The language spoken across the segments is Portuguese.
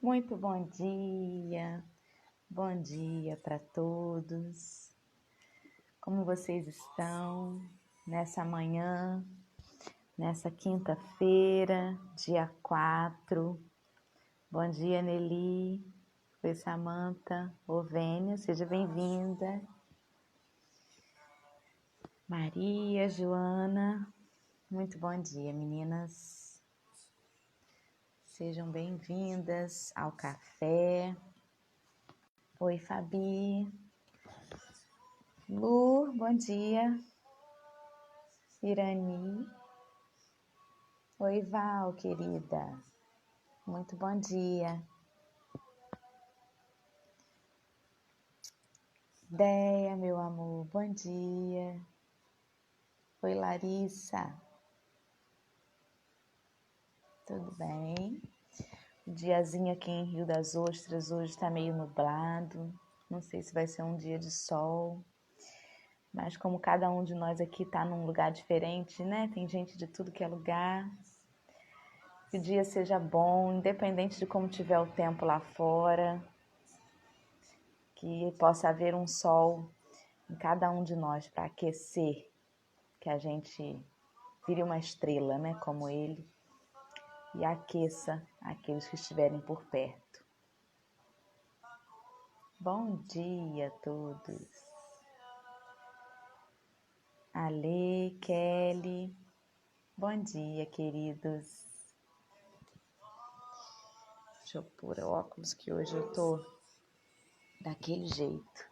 Muito bom dia para todos. Como vocês estão nessa manhã, nessa quinta-feira, dia 4? Bom dia, Nelly. Oi, Samanta. Ovênia, seja bem-vinda. Maria, Joana, muito bom dia, meninas. Sejam bem-vindas ao café. Oi, Fabi. Lu, bom dia. Irani. Oi, Val, querida. Muito bom dia. Deia, meu amor, bom dia. Oi, Larissa. Tudo bem? O diazinho aqui em Rio das Ostras hoje está meio nublado. Não sei se vai ser um dia de sol. Mas como cada um de nós aqui está num lugar diferente, né? Tem gente de tudo que é lugar. Que o dia seja bom, independente de como tiver o tempo lá fora. Que possa haver um sol em cada um de nós para aquecer. Que a gente vire uma estrela, né? Como ele. E aqueça aqueles que estiverem por perto. Bom dia a todos. Ale, Kelly, bom dia, queridos. Deixa eu pôr o óculos que hoje eu tô daquele jeito.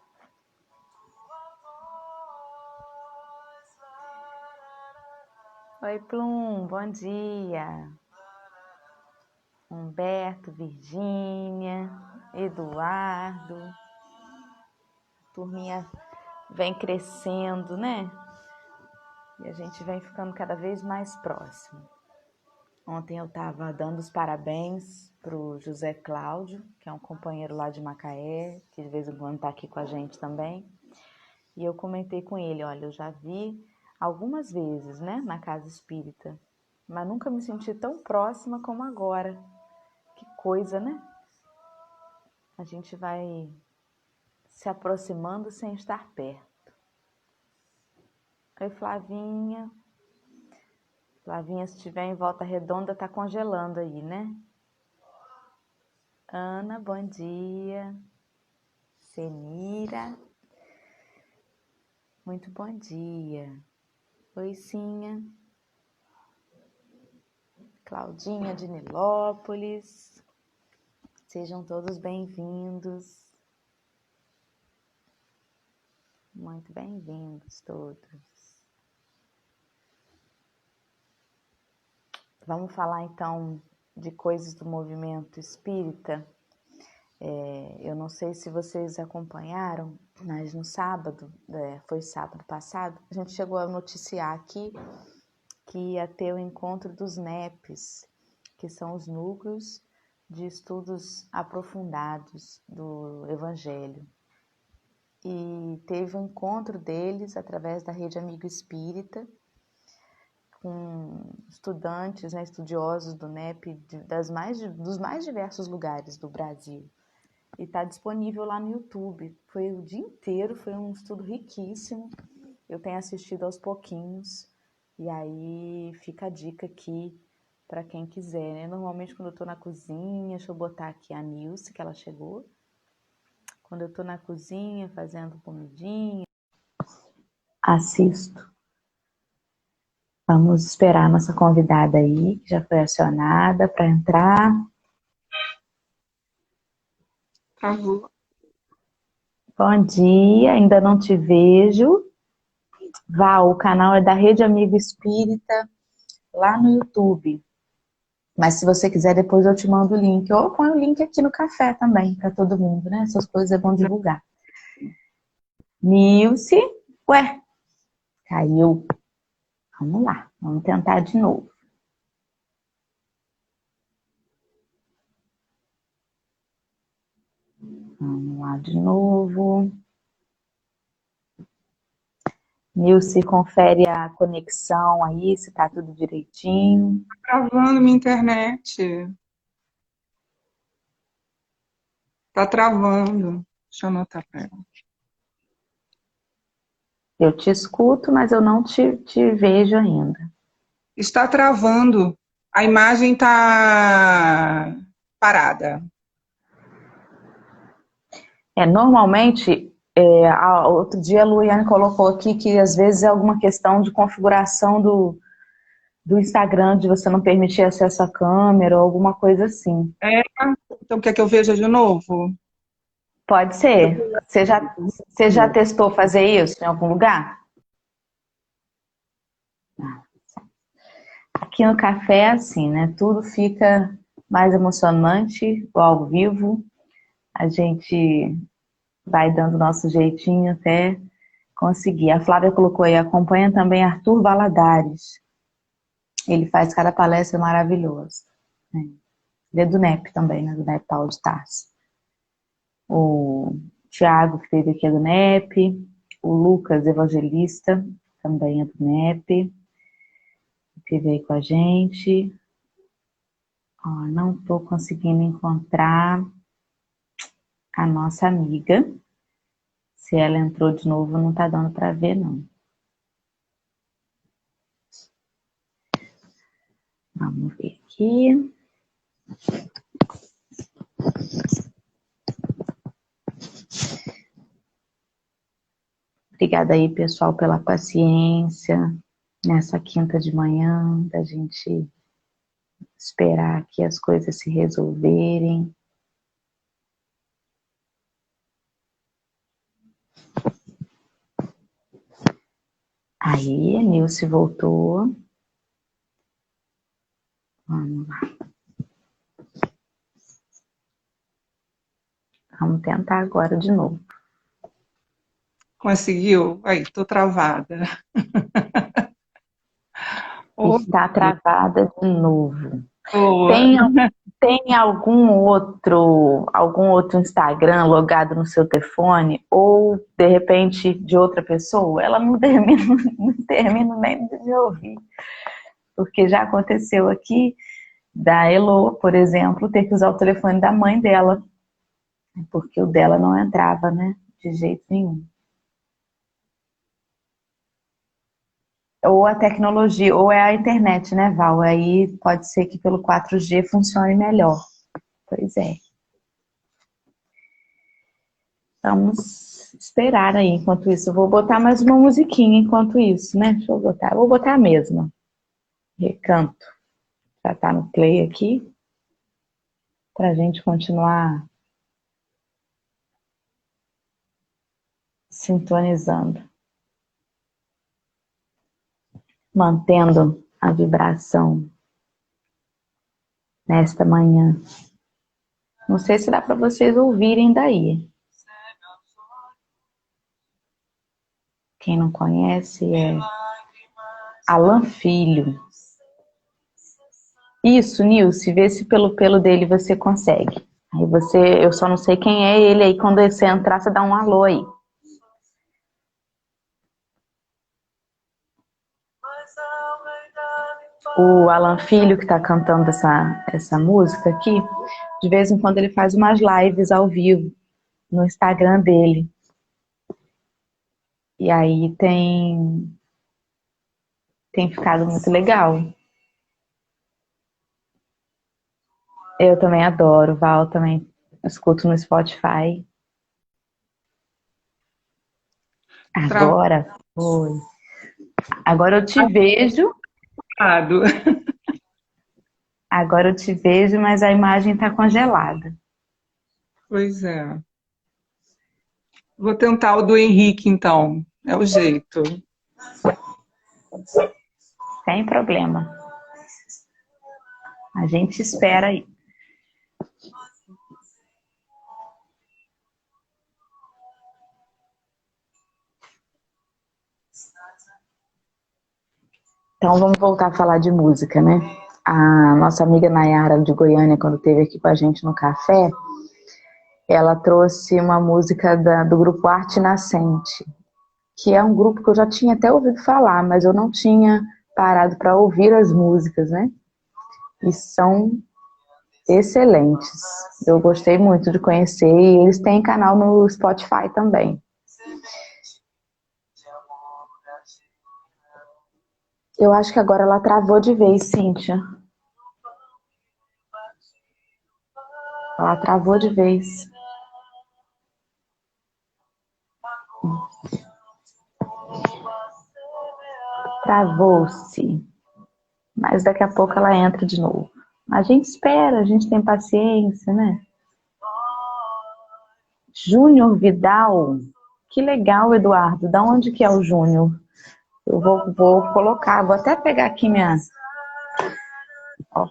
Oi, Plum, bom dia. Humberto, Virgínia, Eduardo. A turminha vem crescendo, né? E a gente vem ficando cada vez mais próximo. Ontem eu estava dando os parabéns para o José Cláudio, que é um companheiro lá de Macaé, que de vez em quando está aqui com a gente também. E eu comentei com ele, olha, eu já vi algumas vezes, né, na casa espírita, mas nunca me senti tão próxima como agora. Que coisa, né? A gente vai se aproximando sem estar perto. Oi, Flavinha. Flavinha, se estiver em Volta Redonda, tá congelando aí, né? Ana, bom dia. Senira, muito bom dia. Oi, Cinha. Claudinha de Nilópolis. Sejam todos bem-vindos. Muito bem-vindos todos. Vamos falar então de coisas do movimento espírita. Eu não sei se vocês acompanharam, mas no sábado, foi sábado passado, a gente chegou a noticiar aqui que ia ter o encontro dos NEPs, que são os núcleos de estudos aprofundados do Evangelho. E teve um encontro deles através da Rede Amigo Espírita, com estudantes, né, estudiosos do NEP dos mais diversos lugares do Brasil. E está disponível lá no YouTube. Foi o dia inteiro, foi um estudo riquíssimo. Eu tenho assistido aos pouquinhos. E aí fica a dica aqui para quem quiser, né? Normalmente quando eu estou na cozinha, deixa eu botar aqui a Nilce, que ela chegou. Quando eu estou na cozinha fazendo comidinha, assisto. Vamos esperar a nossa convidada aí, que já foi acionada para entrar. Travou. Bom dia, ainda não te vejo. Val, o canal é da Rede Amigo Espírita, lá no YouTube. Mas se você quiser, depois eu te mando o link. Ou eu ponho o link aqui no café também, para todo mundo, né? Essas coisas é bom divulgar. Nilce, ué, caiu. Vamos lá, vamos tentar de novo. Vamos lá de novo. Nilce, confere a conexão aí, se tá tudo direitinho. Travando minha internet. Tá travando. Deixa eu anotar para ela. Eu te escuto, mas eu não te vejo ainda. Está travando. A imagem está parada. Normalmente, outro dia a Luiane colocou aqui que às vezes é alguma questão de configuração do Instagram, de você não permitir acesso à câmera ou alguma coisa assim. Então, quer que eu veja de novo? Pode ser. Você já testou fazer isso em algum lugar? Aqui no café é assim, né? Tudo fica mais emocionante, ao vivo. A gente vai dando nosso jeitinho até conseguir. A Flávia colocou aí, acompanha também Arthur Valadares. Ele faz cada palestra maravilhosa. Né? Ele é do NEP também, né? Do NEP Paulo de Tarso. O Thiago, que esteve aqui, é do NEP. O Lucas Evangelista, também é do NEP. Esteve aí com a gente. Ó, não estou conseguindo encontrar a nossa amiga. Se ela entrou de novo, não está dando para ver, não. Vamos ver aqui. Obrigada aí, pessoal, pela paciência nessa quinta de manhã, da gente esperar que as coisas se resolverem. Aí, a Nilce voltou. Vamos lá. Vamos tentar agora de novo. Conseguiu? Aí, estou travada. Está travada de novo. Boa. Tem algum outro Instagram logado no seu telefone ou de repente de outra pessoa? Ela não termina, não termino nem de ouvir, porque já aconteceu aqui da Elo, por exemplo, ter que usar o telefone da mãe dela, porque o dela não entrava, né? De jeito nenhum. Ou a tecnologia, ou é a internet, né, Val? Aí pode ser que pelo 4G funcione melhor. Pois é. Vamos esperar aí enquanto isso. Eu vou botar mais uma musiquinha enquanto isso, né? Deixa eu botar. Eu vou botar a mesma. Recanto. Já tá no play aqui. Pra gente continuar sintonizando. Mantendo a vibração nesta manhã. Não sei se dá para vocês ouvirem daí. Quem não conhece é Alan Filho. Isso, Nilce, vê se pelo pelo dele você consegue. Aí eu só não sei quem é ele aí, quando você entrar, você dá um alô aí. O Alan Filho, que está cantando essa música aqui, de vez em quando ele faz umas lives ao vivo no Instagram dele. E aí tem ficado muito legal. Eu também adoro, Val também escuto no Spotify. Agora foi. Agora eu te vejo. Travado. Agora eu te vejo, mas a imagem está congelada. Pois é. Vou tentar o do Henrique, então. É o jeito. Sem problema. A gente espera aí. Então vamos voltar a falar de música, né? A nossa amiga Nayara de Goiânia, quando esteve aqui com a gente no café, ela trouxe uma música do grupo Arte Nascente, que é um grupo que eu já tinha até ouvido falar, mas eu não tinha parado para ouvir as músicas, né? E são excelentes. Eu gostei muito de conhecer e eles têm canal no Spotify também. Eu acho que agora ela travou de vez, Cíntia. Ela travou de vez. Travou-se. Mas daqui a pouco ela entra de novo. A gente espera, a gente tem paciência, né? Júnior Vidal. Que legal, Eduardo. Da onde que é o Júnior? Eu vou colocar, vou até pegar aqui minha... Ó,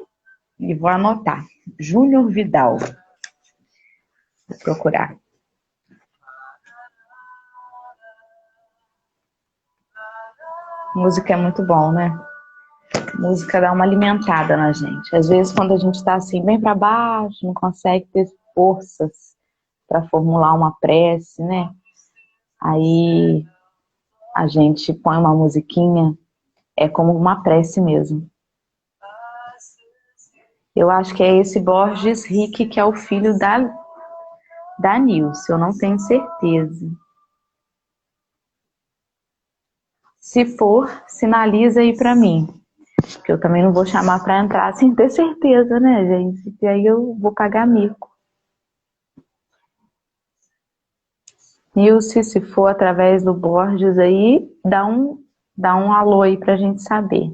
e vou anotar. Júnior Vidal. Vou procurar. Música é muito bom, né? Música dá uma alimentada na gente. Às vezes, quando a gente está assim, bem para baixo, não consegue ter forças para formular uma prece, né? Aí a gente põe uma musiquinha, é como uma prece mesmo. Eu acho que é esse Borges Rick que é o filho da Nilce, eu não tenho certeza. Se for, sinaliza aí para mim. Que eu também não vou chamar para entrar sem ter certeza, né, gente? E aí eu vou pagar mico. Nilce, se for através do Borges aí, dá um alô aí pra gente saber.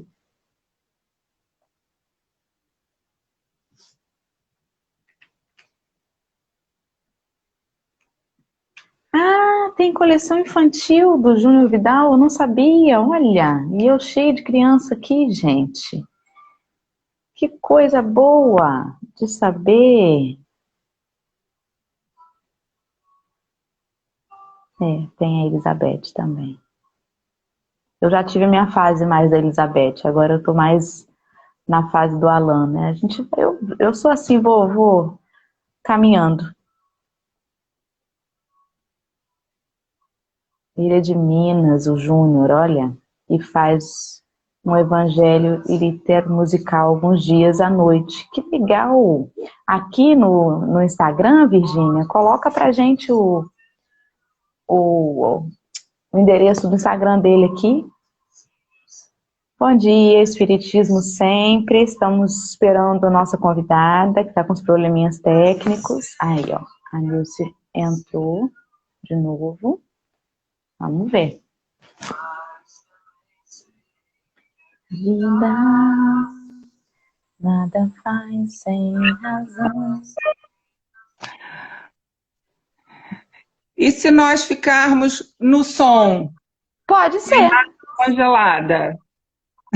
Ah, tem coleção infantil do Júnior Vidal? Eu não sabia, olha. E eu cheio de criança aqui, gente. Que coisa boa de saber. É, tem a Elizabeth também. Eu já tive a minha fase mais da Elizabeth, agora eu tô mais na fase do Alan, né? Eu sou assim, vou caminhando. Ele é de Minas, o Júnior, olha, e faz um evangelho litero musical alguns dias à noite. Que legal! Aqui no Instagram, Virgínia, coloca pra gente o endereço do Instagram dele aqui. Bom dia, Espiritismo sempre. Estamos esperando a nossa convidada, que está com os probleminhas técnicos. Aí, ó, a Nilce entrou de novo. Vamos ver. Vida, nada faz sem razão. E se nós ficarmos no som? Pode ser. Congelada.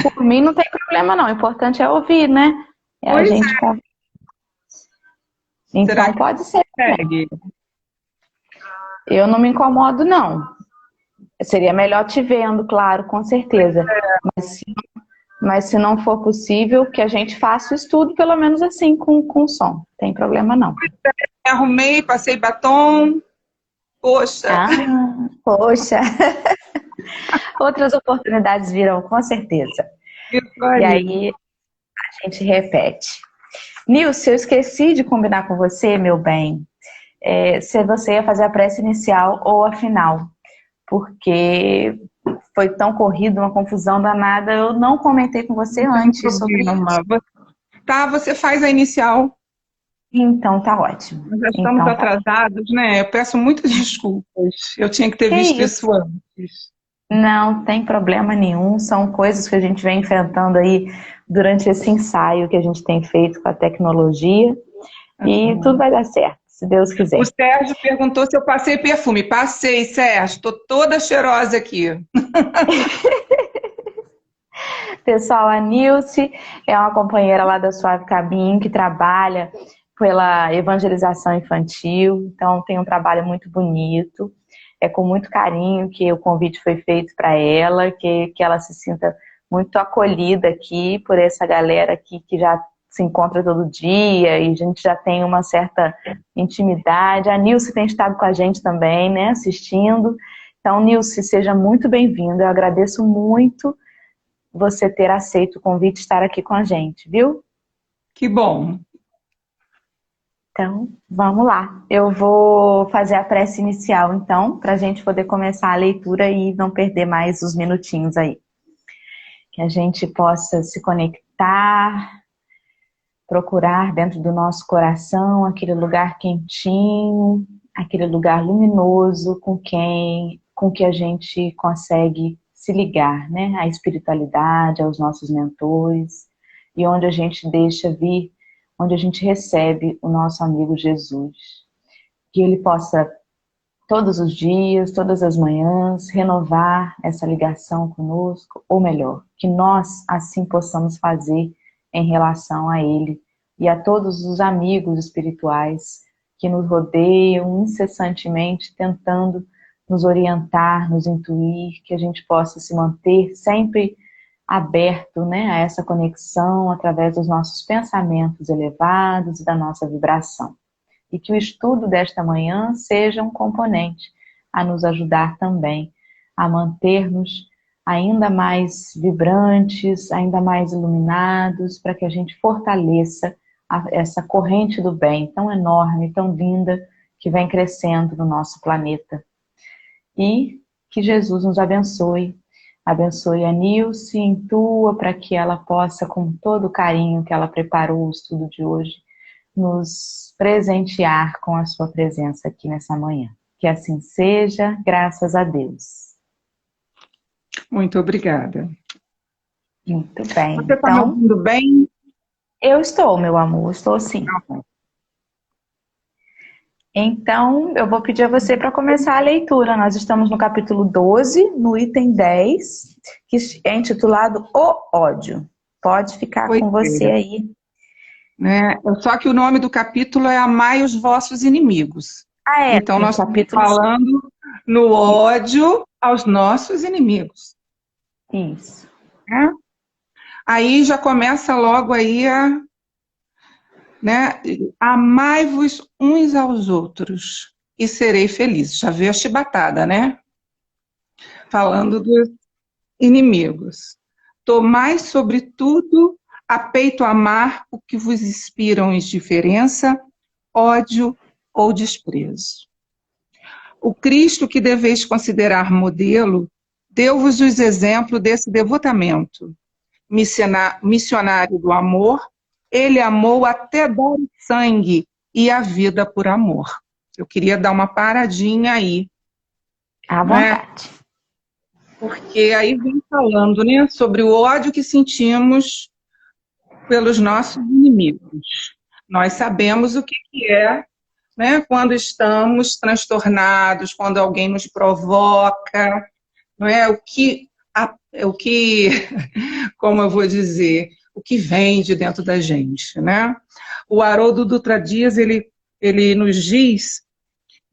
Por mim não tem problema não. O importante é ouvir, né? É a gente. Então pode ser. Consegue? Eu não me incomodo, não. Seria melhor te vendo, claro, com certeza. Mas se não for possível, que a gente faça o estudo, pelo menos assim, com som. Não tem problema, não. Me arrumei, passei batom. Poxa. Ah, poxa. Outras oportunidades virão, com certeza. E aí a gente repete. Nilce, eu esqueci de combinar com você, meu bem, se você ia fazer a prece inicial ou a final. Porque foi tão corrido, uma confusão danada, eu não comentei com você antes sobre isso. Tá, você faz a inicial. Então tá ótimo. Nós já estamos atrasados, né? Eu peço muitas desculpas. Eu tinha que ter visto isso antes. Não tem problema nenhum, são coisas que a gente vem enfrentando aí durante esse ensaio que a gente tem feito com a tecnologia e tudo vai dar certo, se Deus quiser. O Sérgio perguntou se eu passei perfume. Passei, Sérgio, estou toda cheirosa aqui. Pessoal, a Nilce é uma companheira lá da Suave Caminho que trabalha pela evangelização infantil, então tem um trabalho muito bonito. É com muito carinho que o convite foi feito para ela, que ela se sinta muito acolhida aqui por essa galera aqui que já se encontra todo dia e a gente já tem uma certa intimidade. A Nilce tem estado com a gente também, né, assistindo. Então, Nilce, seja muito bem-vinda. Eu agradeço muito você ter aceito o convite e estar aqui com a gente, viu? Que bom. Então, vamos lá. Eu vou fazer a prece inicial, então, para a gente poder começar a leitura e não perder mais os minutinhos aí. Que a gente possa se conectar, procurar dentro do nosso coração aquele lugar quentinho, aquele lugar luminoso com que a gente consegue se ligar, né? À espiritualidade, aos nossos mentores, e onde a gente deixa vir, onde a gente recebe o nosso amigo Jesus. Que ele possa, todos os dias, todas as manhãs, renovar essa ligação conosco, ou melhor, que nós assim possamos fazer em relação a ele e a todos os amigos espirituais que nos rodeiam incessantemente, tentando nos orientar, nos intuir, que a gente possa se manter sempre aberto, né, a essa conexão através dos nossos pensamentos elevados e da nossa vibração. E que o estudo desta manhã seja um componente a nos ajudar também a manter-nos ainda mais vibrantes, ainda mais iluminados, para que a gente fortaleça essa corrente do bem tão enorme, tão linda, que vem crescendo no nosso planeta. E que Jesus nos abençoe. Abençoe a Nilce, intua para que ela possa, com todo o carinho que ela preparou o estudo de hoje, nos presentear com a sua presença aqui nessa manhã. Que assim seja, graças a Deus. Muito obrigada. Muito bem. Você está me Então, ouvindo bem? eu estou, meu amor, estou sim. Então, eu vou pedir a você para começar a leitura. Nós estamos no capítulo 12, no item 10, que é intitulado O Ódio. Pode ficar com você aí. Né? Só que o nome do capítulo é Amai os vossos inimigos. Ah, é. Então, nós estamos capítulo falando no ódio aos nossos inimigos. Isso. Né? Aí já começa logo aí a... Né? Amai-vos uns aos outros e serei feliz. Já veio a chibatada, né? Falando dos inimigos. Tomai, sobretudo, a peito amar o que vos inspiram indiferença, ódio ou desprezo. O Cristo que deveis considerar modelo, deu-vos os exemplos desse devotamento. Missionário do amor, ele amou até dar o sangue e a vida por amor. Eu queria dar uma paradinha aí. À vontade. Porque aí vem falando, né, sobre o ódio que sentimos pelos nossos inimigos. Nós sabemos o que é, né, quando estamos transtornados, quando alguém nos provoca, não é o que, como eu vou dizer, o que vem de dentro da gente, né? O Haroldo Dutra Dias, ele nos diz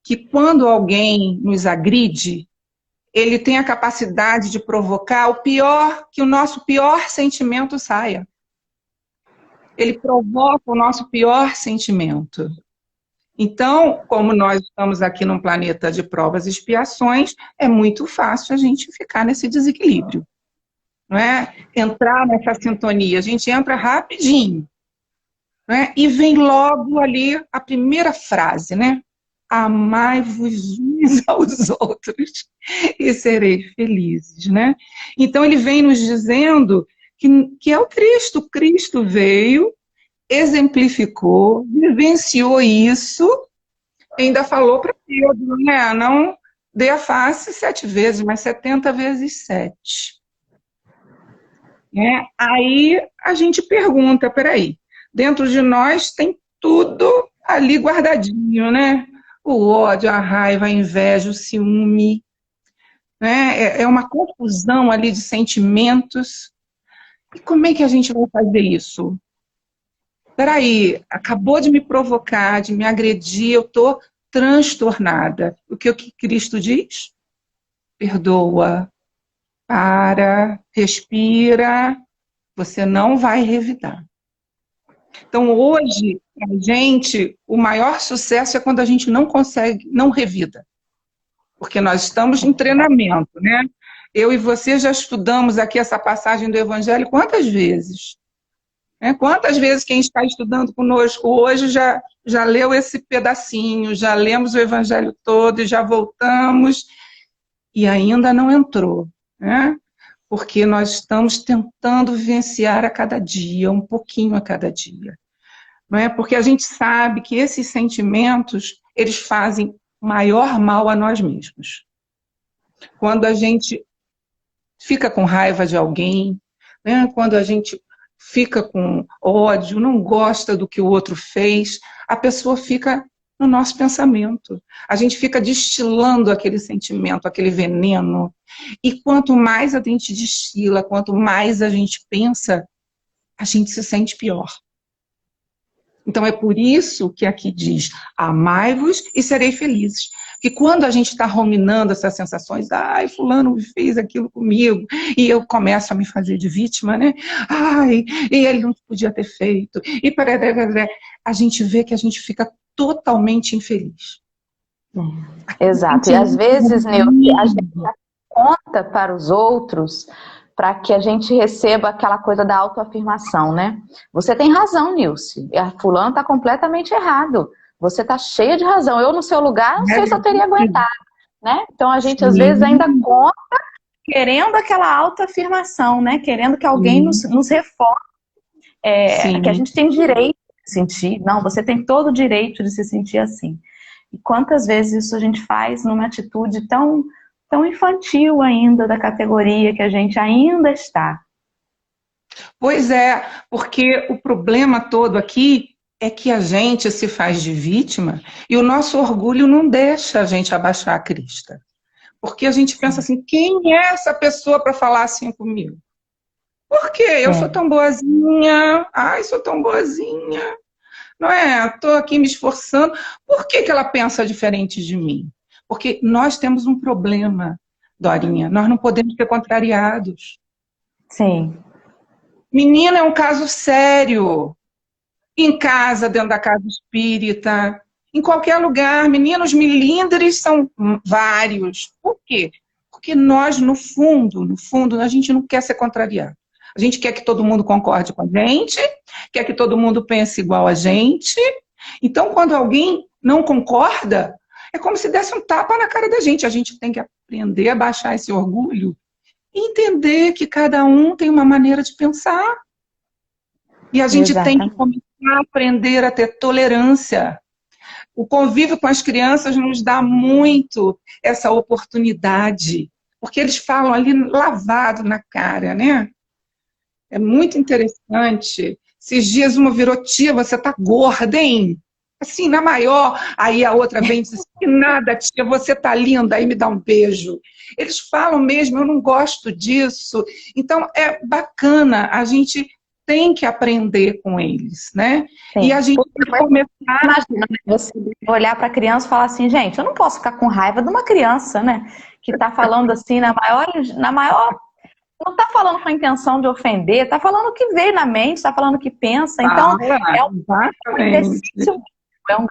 que quando alguém nos agride, ele tem a capacidade de provocar que o nosso pior sentimento saia. Ele provoca o nosso pior sentimento. Então, como nós estamos aqui num planeta de provas e expiações, é muito fácil a gente ficar nesse desequilíbrio, não é? Entrar nessa sintonia, a gente entra rapidinho, não é? E vem logo ali a primeira frase, né? Amai-vos uns aos outros e sereis felizes, né? Então ele vem nos dizendo que é o Cristo. Cristo veio, exemplificou, vivenciou isso, ainda falou para Pedro, né? Não dê a face 7 vezes, mas 70 vezes 7. Aí a gente pergunta, peraí, dentro de nós tem tudo ali guardadinho, né? O ódio, a raiva, a inveja, o ciúme, né? É uma confusão ali de sentimentos. E como é que a gente vai fazer isso? Peraí, acabou de me provocar, de me agredir, eu estou transtornada. O que Cristo diz? Perdoa, para, respira, você não vai revidar. Então, hoje, a gente, o maior sucesso é quando a gente não consegue, não revida. Porque nós estamos em treinamento, né? Eu e você já estudamos aqui essa passagem do Evangelho quantas vezes? né? Quantas vezes quem está estudando conosco hoje já leu esse pedacinho, já lemos o Evangelho todo e já voltamos e ainda não entrou, né? Porque nós estamos tentando vivenciar a cada dia, um pouquinho a cada dia. Não é? Porque a gente sabe que esses sentimentos, eles fazem maior mal a nós mesmos. Quando a gente fica com raiva de alguém, né? Quando a gente fica com ódio, não gosta do que o outro fez, a pessoa fica no nosso pensamento. A gente fica destilando aquele sentimento, aquele veneno. E quanto mais a gente destila, quanto mais a gente pensa, a gente se sente pior. Então é por isso que aqui diz, amai-vos e serei felizes. Que quando a gente está ruminando essas sensações, ai, fulano fez aquilo comigo, e eu começo a me fazer de vítima, né? Ai, e ele não podia ter feito, e a gente vê que a gente fica totalmente infeliz. Exato, e às vezes, Neuci, a gente conta para os outros para que a gente receba aquela coisa da autoafirmação, né? Você tem razão, Nilce. A fulano está completamente errado. Você está cheia de razão. Eu, no seu lugar, não sei se eu teria aguentado, né? Então, a gente, às vezes, ainda conta querendo aquela autoafirmação, né? Querendo que alguém nos reforce. Que a gente tem direito de sentir. Não, você tem todo o direito de se sentir assim. E quantas vezes isso a gente faz numa atitude tão infantil ainda da categoria que a gente ainda está. Pois é, porque o problema todo aqui é que a gente se faz de vítima e o nosso orgulho não deixa a gente abaixar a crista. Porque a gente pensa assim, quem é essa pessoa para falar assim comigo? Por quê? Eu sou tão boazinha, ai, sou tão boazinha, não é? Estou aqui me esforçando. Por que ela pensa diferente de mim? Porque nós temos um problema, Dorinha. Nós não podemos ser contrariados. Sim. Menina, é um caso sério. Em casa, dentro da casa espírita, em qualquer lugar. Meninos, milindres são vários. Por quê? Porque nós, no fundo, a gente não quer ser contrariado. A gente quer que todo mundo concorde com a gente, quer que todo mundo pense igual a gente. Então, quando alguém não concorda, é como se desse um tapa na cara da gente. A gente tem que aprender a baixar esse orgulho e entender que cada um tem uma maneira de pensar. E a gente tem que começar a aprender a ter tolerância. O convívio com as crianças nos dá muito essa oportunidade, porque eles falam ali lavado na cara, né? É muito interessante. Esses dias uma virou, tia, você tá gorda, hein? Assim, na maior, aí a outra vem e diz, que nada, tia, você tá linda, aí me dá um beijo. Eles falam mesmo, eu não gosto disso. Então, é bacana, a gente tem que aprender com eles, né? Sim. E a gente tem que começar... Imagina, você olhar para a criança e falar assim, gente, eu não posso ficar com raiva de uma criança, né? Que tá falando assim, na maior... Não tá falando com a intenção de ofender, tá falando o que veio na mente, tá falando o que pensa. Então,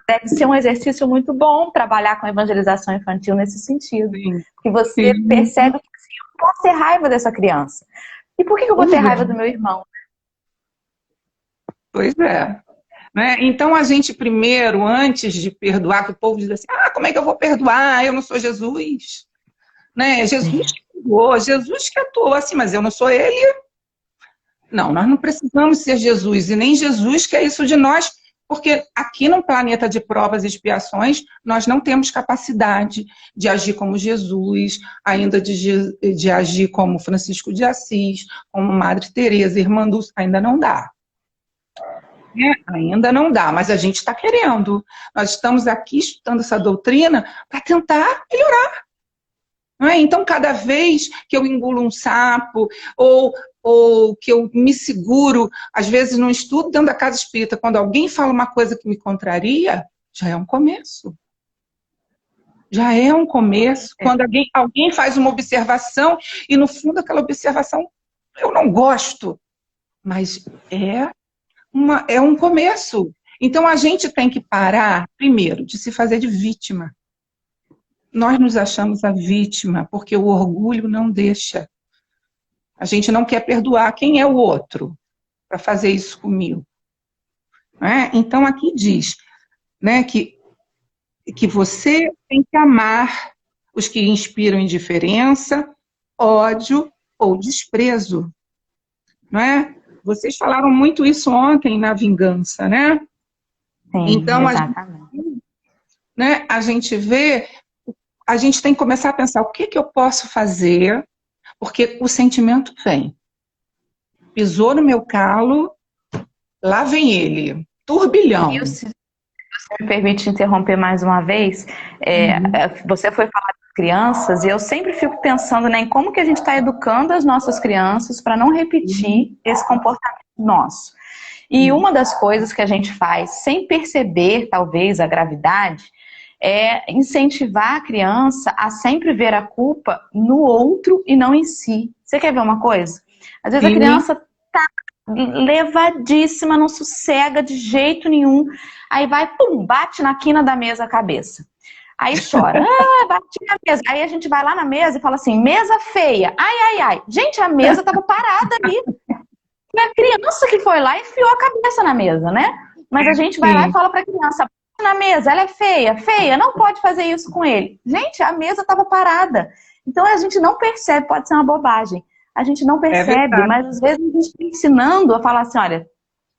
deve ser um exercício muito bom trabalhar com a evangelização infantil nesse sentido. Sim. Que você percebe que assim, eu não posso ter raiva dessa criança. E por que eu vou ter raiva do meu irmão? Pois é. Né? Então, a gente primeiro, antes de perdoar, que o povo diz assim, como é que eu vou perdoar? Eu não sou Jesus. Né? Jesus que perdoou, Jesus que atuou assim, mas eu não sou ele. Não, nós não precisamos ser Jesus, e nem Jesus quer isso de nós, porque aqui no planeta de provas e expiações, nós não temos capacidade de agir como Jesus, ainda de agir como Francisco de Assis, como Madre Teresa, Irmã Dulce, ainda não dá. Ainda não dá, mas a gente está querendo. Nós estamos aqui estudando essa doutrina para tentar melhorar. Não é? Então, cada vez que eu engulo um sapo, ou que eu me seguro, às vezes não estudo dentro da casa espírita, quando alguém fala uma coisa que me contraria, já é um começo. Já é um começo. Quando alguém faz uma observação, e no fundo aquela observação eu não gosto, mas é um começo. Então a gente tem que parar, primeiro, de se fazer de vítima. Nós nos achamos a vítima, porque o orgulho não deixa. A gente não quer perdoar. Quem é o outro? para fazer isso comigo. Né? Então, aqui diz, né, que você tem que amar os que inspiram indiferença, ódio ou desprezo. Não é? Vocês falaram muito isso ontem na vingança, né? Sim, então, exatamente. a gente vê, a gente tem que começar a pensar o que eu posso fazer, porque o sentimento vem. Pisou no meu calo, lá vem ele, turbilhão. E se você me permite interromper mais uma vez, você foi falar das crianças e eu sempre fico pensando, né, em como que a gente está educando as nossas crianças para não repetir esse comportamento nosso. E uma das coisas que a gente faz sem perceber, talvez, a gravidade, é incentivar a criança a sempre ver a culpa no outro e não em si. Você quer ver uma coisa? Às vezes a criança tá levadíssima, não sossega de jeito nenhum, aí vai, pum, bate na quina da mesa a cabeça. Aí chora, bate na mesa. Aí a gente vai lá na mesa e fala assim, mesa feia, ai, ai, ai. Gente, a mesa tava parada ali. E a criança que foi lá e enfiou a cabeça na mesa, né? Mas a gente vai lá e fala pra criança, bate na mesa, ela é feia, feia, não pode fazer isso com ele. Gente, a mesa tava parada. Então a gente não percebe, pode ser uma bobagem. A gente não percebe, mas às vezes a gente está ensinando a falar assim, olha,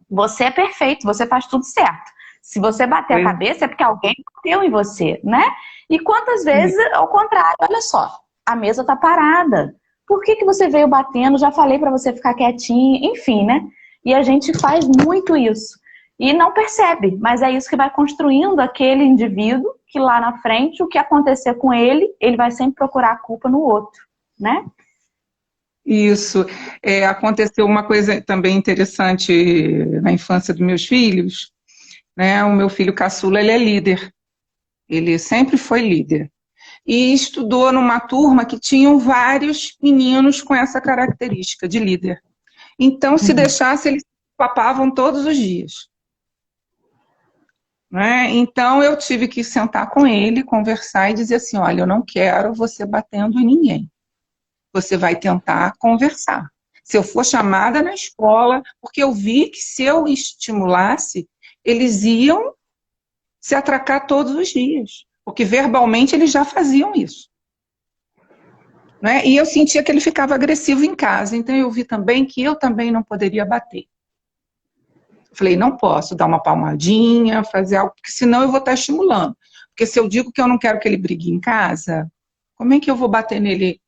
você é perfeito, você faz tudo certo. Se você bater a cabeça é porque alguém bateu em você, né? E quantas vezes, ao contrário, olha só, a mesa tá parada. Por que você veio batendo? Já falei para você ficar quietinho, enfim, né? E a gente faz muito isso. E não percebe, mas é isso que vai construindo aquele indivíduo que lá na frente, o que acontecer com ele, ele vai sempre procurar a culpa no outro, né? Isso. Aconteceu uma coisa também interessante na infância dos meus filhos, né? O meu filho caçula, ele é líder. Ele sempre foi líder. E estudou numa turma que tinham vários meninos com essa característica de líder. Então, se deixasse, eles papavam todos os dias. Né? Então, eu tive que sentar com ele, conversar e dizer assim, olha, eu não quero você batendo em ninguém. Você vai tentar conversar. Se eu for chamada na escola, porque eu vi que se eu estimulasse, eles iam se atracar todos os dias. Porque verbalmente eles já faziam isso. Né? E eu sentia que ele ficava agressivo em casa. Então eu vi também que eu também não poderia bater. Falei, não posso dar uma palmadinha, fazer algo, porque senão eu vou estar estimulando. Porque se eu digo que eu não quero que ele brigue em casa, como é que eu vou bater nele?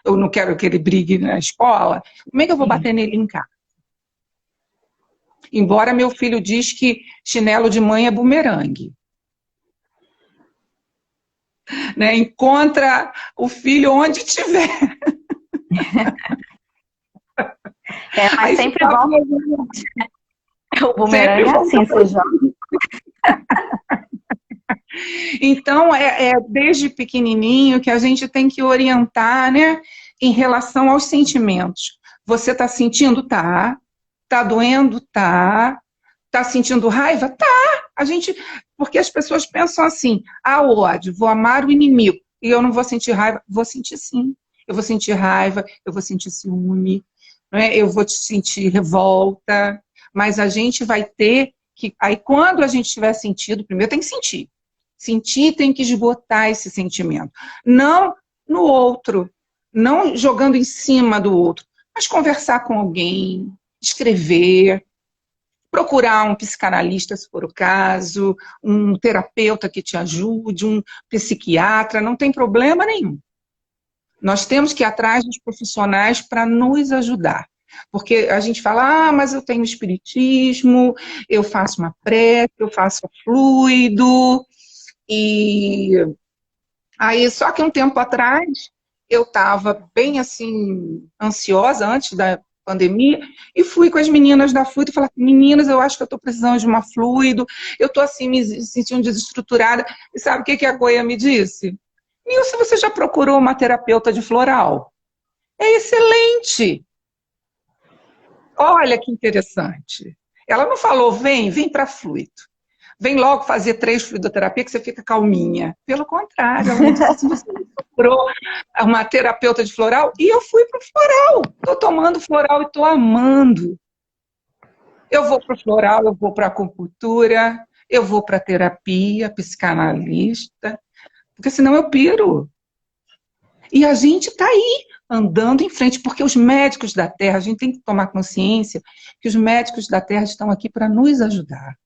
Eu não quero que ele brigue na escola, como é que eu vou bater nele em casa? Embora meu filho diz que chinelo de mãe é bumerangue. Né? Encontra o filho onde estiver. Mas aí sempre volta. O bumerangue é assim, você joga. Então, desde pequenininho que a gente tem que orientar, né, em relação aos sentimentos. Você está sentindo? Tá. Tá doendo? Tá. Tá sentindo raiva? Tá. Porque as pessoas pensam assim, o ódio, vou amar o inimigo, e eu não vou sentir raiva. Vou sentir sim. Eu vou sentir raiva, eu vou sentir ciúme, né? Eu vou sentir revolta, mas a gente vai ter que... Aí, quando a gente tiver sentido, primeiro tem que sentir. Sentir, tem que esgotar esse sentimento. Não no outro, não jogando em cima do outro, mas conversar com alguém, escrever, procurar um psicanalista, se for o caso, um terapeuta que te ajude, um psiquiatra, não tem problema nenhum. Nós temos que ir atrás dos profissionais para nos ajudar. Porque a gente fala, mas eu tenho espiritismo, eu faço uma prece, eu faço fluido, e aí, só que um tempo atrás, eu estava bem assim, ansiosa antes da pandemia, e fui com as meninas da Fluido e falei, meninas, eu acho que eu estou precisando de uma Fluido, eu estou assim, me sentindo desestruturada. E sabe o que a Goia me disse? Nilce, você já procurou uma terapeuta de floral? É excelente! Olha que interessante. Ela não falou, vem para Fluido. Vem logo fazer 3 fluidoterapia que você fica calminha. Pelo contrário, ela me disse assim, você procurou uma terapeuta de floral? E eu fui para o floral. Estou tomando floral e estou amando. Eu vou para o floral, eu vou para a acupuntura, eu vou para a terapia, psicanalista, porque senão eu piro. E a gente está aí, andando em frente, porque os médicos da Terra, a gente tem que tomar consciência que os médicos da Terra estão aqui para nos ajudar.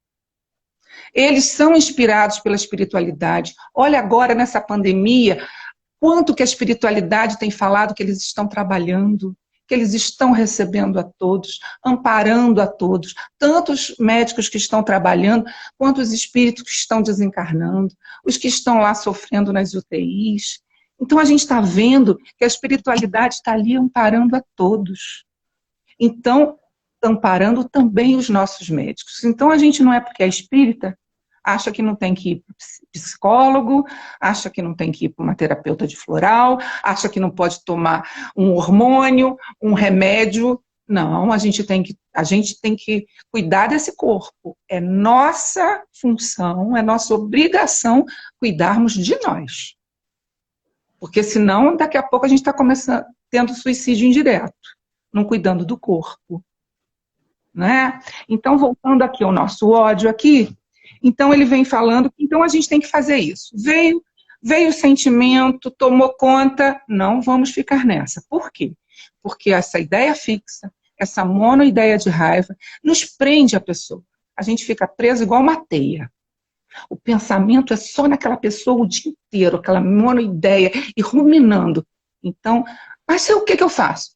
Eles são inspirados pela espiritualidade. Olha agora nessa pandemia, quanto que a espiritualidade tem falado que eles estão trabalhando, que eles estão recebendo a todos, amparando a todos, tanto os médicos que estão trabalhando, quanto os espíritos que estão desencarnando, os que estão lá sofrendo nas UTIs. Então a gente está vendo que a espiritualidade está ali amparando a todos. Então, amparando também os nossos médicos. Então a gente não é porque é espírita, acha que não tem que ir para psicólogo, acha que não tem que ir para uma terapeuta de floral, acha que não pode tomar um hormônio, um remédio. Não, a gente tem que cuidar desse corpo. É nossa função, é nossa obrigação cuidarmos de nós. Porque senão, daqui a pouco, a gente está começando tendo suicídio indireto, não cuidando do corpo. Né? Então, voltando aqui ao nosso ódio aqui, então ele vem falando que então a gente tem que fazer isso. Veio o sentimento, tomou conta, não vamos ficar nessa. Por quê? Porque essa ideia fixa, essa monoideia de raiva, nos prende a pessoa. A gente fica preso igual uma teia. O pensamento é só naquela pessoa o dia inteiro, aquela monoideia, e ruminando. Então, mas o que eu faço?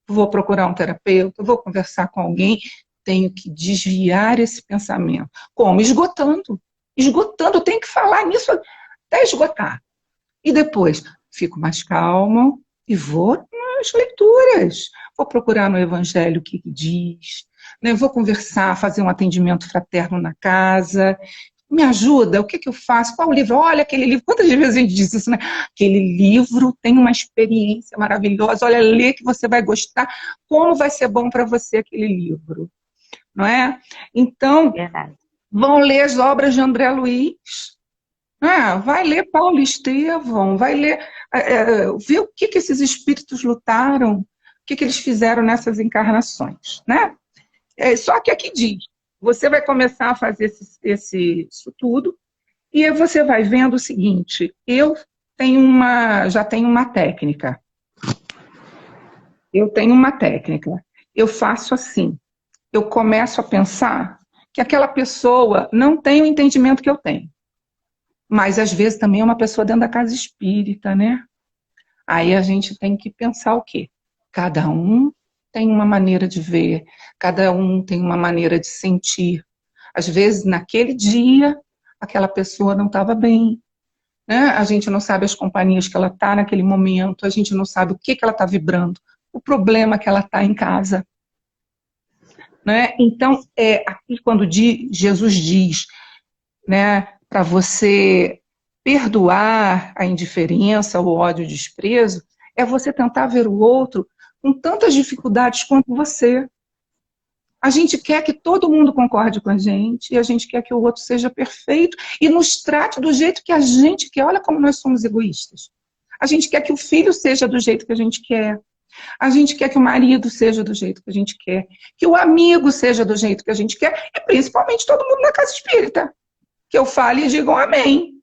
Vou procurar um terapeuta, vou conversar com alguém, tenho que desviar esse pensamento. Como? Esgotando. Esgotando, eu tenho que falar nisso até esgotar. E depois, fico mais calma e vou nas leituras. Vou procurar no Evangelho o que diz, né? Vou conversar, fazer um atendimento fraterno na casa. Me ajuda, o que eu faço? Qual o livro? Olha aquele livro. Quantas vezes a gente diz isso, né? Aquele livro tem uma experiência maravilhosa. Olha, lê que você vai gostar. Como vai ser bom para você aquele livro? Não é? Então, Verdade. vão ler as obras de André Luiz. Vai ler Paulo Estevão. Vai ler... ver o que esses espíritos lutaram. O que eles fizeram nessas encarnações. Né? Só que aqui diz, você vai começar a fazer isso tudo e você vai vendo o seguinte, eu já tenho uma técnica. Eu faço assim, eu começo a pensar que aquela pessoa não tem o entendimento que eu tenho. Mas às vezes também é uma pessoa dentro da casa espírita, né? Aí a gente tem que pensar o quê? Cada um tem uma maneira de ver, cada um tem uma maneira de sentir. Às vezes, naquele dia, aquela pessoa não estava bem. Né? A gente não sabe as companhias que ela está naquele momento, a gente não sabe o que ela está vibrando, o problema que ela está em casa. Né? Então, aqui quando Jesus diz, né, para você perdoar a indiferença, o ódio, o desprezo, é você tentar ver o outro com tantas dificuldades quanto você. A gente quer que todo mundo concorde com a gente, e a gente quer que o outro seja perfeito e nos trate do jeito que a gente quer. Olha como nós somos egoístas. A gente quer que o filho seja do jeito que a gente quer. A gente quer que o marido seja do jeito que a gente quer. Que o amigo seja do jeito que a gente quer. E principalmente todo mundo na casa espírita. Que eu fale e digam amém.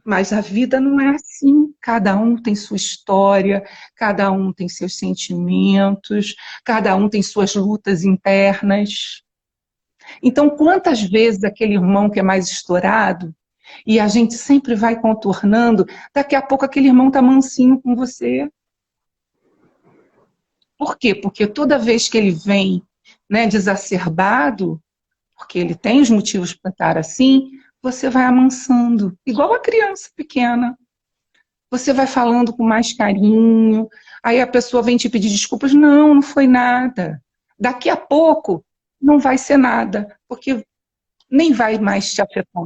Mas a vida não é assim. Cada um tem sua história, cada um tem seus sentimentos, cada um tem suas lutas internas. Então, quantas vezes aquele irmão que é mais estourado, e a gente sempre vai contornando, daqui a pouco aquele irmão está mansinho com você. Por quê? Porque toda vez que ele vem, né, desacerbado, porque ele tem os motivos para estar assim, você vai amansando, igual a criança pequena. Você vai falando com mais carinho, aí a pessoa vem te pedir desculpas. Não, não foi nada. Daqui a pouco não vai ser nada, porque nem vai mais te afetar.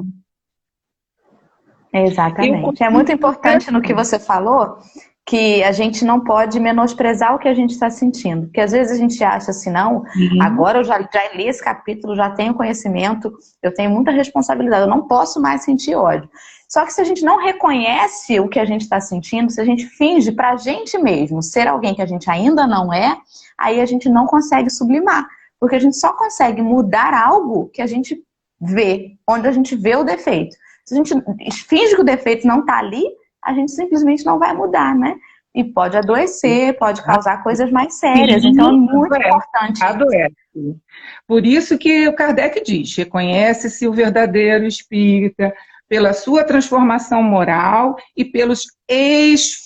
Exatamente. É muito importante no que você falou, que a gente não pode menosprezar o que a gente está sentindo. Porque às vezes a gente acha assim, não, agora eu já li esse capítulo, já tenho conhecimento, eu tenho muita responsabilidade, eu não posso mais sentir ódio. Só que se a gente não reconhece o que a gente está sentindo, se a gente finge pra gente mesmo ser alguém que a gente ainda não é, aí a gente não consegue sublimar. Porque a gente só consegue mudar algo que a gente vê, onde a gente vê o defeito. Se a gente finge que o defeito não está ali, a gente simplesmente não vai mudar, né? E pode adoecer, pode causar coisas mais sérias. Então é muito importante. Adoece. Por isso que o Kardec diz, reconhece-se o verdadeiro espírita pela sua transformação moral e pelos esforços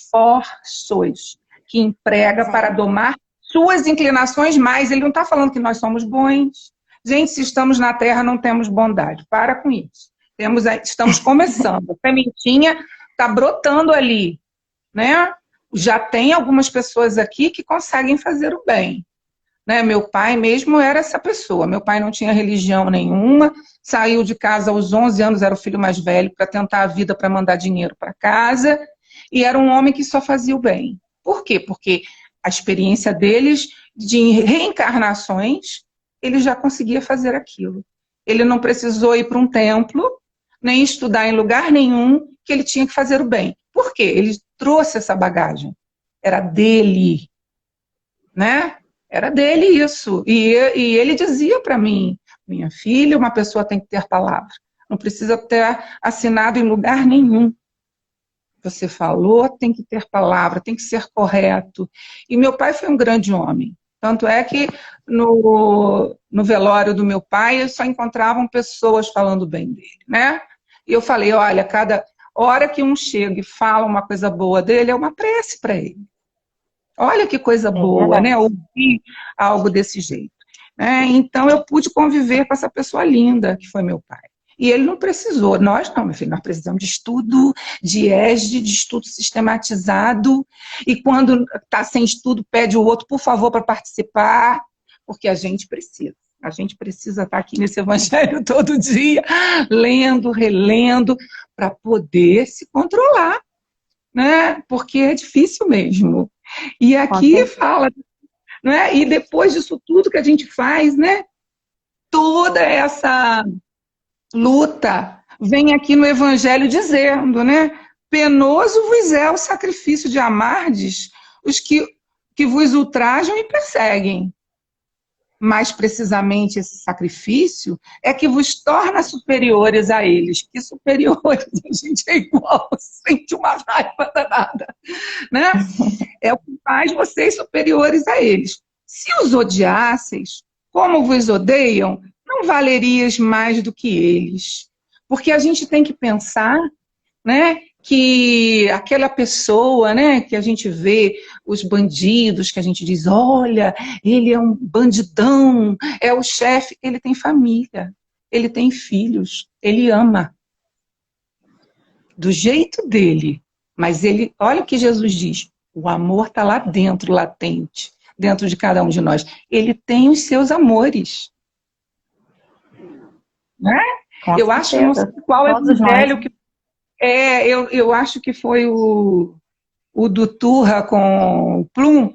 que emprega para domar suas inclinações, mas ele não está falando que nós somos bons. Gente, se estamos na Terra, não temos bondade. Para com isso. Estamos começando. A sementinha está brotando ali, né? Já tem algumas pessoas aqui que conseguem fazer o bem. Né? Meu pai mesmo era essa pessoa. Meu pai não tinha religião nenhuma, saiu de casa aos 11 anos, era o filho mais velho, para tentar a vida, para mandar dinheiro para casa, e era um homem que só fazia o bem. Por quê? Porque a experiência deles de reencarnações, ele já conseguia fazer aquilo. Ele não precisou ir para um templo, nem estudar em lugar nenhum, que ele tinha que fazer o bem. Por quê? Ele trouxe essa bagagem. Era dele, né? Era dele isso. E ele dizia para mim, minha filha, uma pessoa tem que ter palavra. Não precisa ter assinado em lugar nenhum. Você falou, tem que ter palavra, tem que ser correto. E meu pai foi um grande homem. Tanto é que no velório do meu pai, só encontravam pessoas falando bem dele, né? E eu falei, olha, cada hora que um chega e fala uma coisa boa dele, é uma prece para ele. Olha que coisa boa, né? Ouvir algo desse jeito. Né? Então eu pude conviver com essa pessoa linda, que foi meu pai. E ele não precisou, nós não, meu filho, nós precisamos de estudo, de ESG, de estudo sistematizado, e quando está sem estudo, pede o outro, por favor, para participar, porque a gente precisa. A gente precisa estar aqui nesse evangelho todo dia, lendo, relendo, para poder se controlar, né? Porque é difícil mesmo. E aqui fala, né? E depois disso tudo que a gente faz, né? Toda essa luta vem aqui no Evangelho dizendo, né? Penoso vos é o sacrifício de amardes os que vos ultrajam e perseguem. Mais precisamente esse sacrifício é que vos torna superiores a eles. Que superiores? A gente é igual, sente uma raiva danada. Né? É o que faz vocês superiores a eles. Se os odiasseis, como vos odeiam, não valerias mais do que eles. Porque a gente tem que pensar, né, que aquela pessoa, né, que a gente vê, os bandidos, que a gente diz, olha, ele é um bandidão, é o chefe, ele tem família, ele tem filhos, ele ama. Do jeito dele. Mas ele, olha o que Jesus diz, o amor está lá dentro, latente, dentro de cada um de nós. Ele tem os seus amores. Né? Eu acho, não sei qual é o velho que... eu acho que foi o do Turra com o Plum,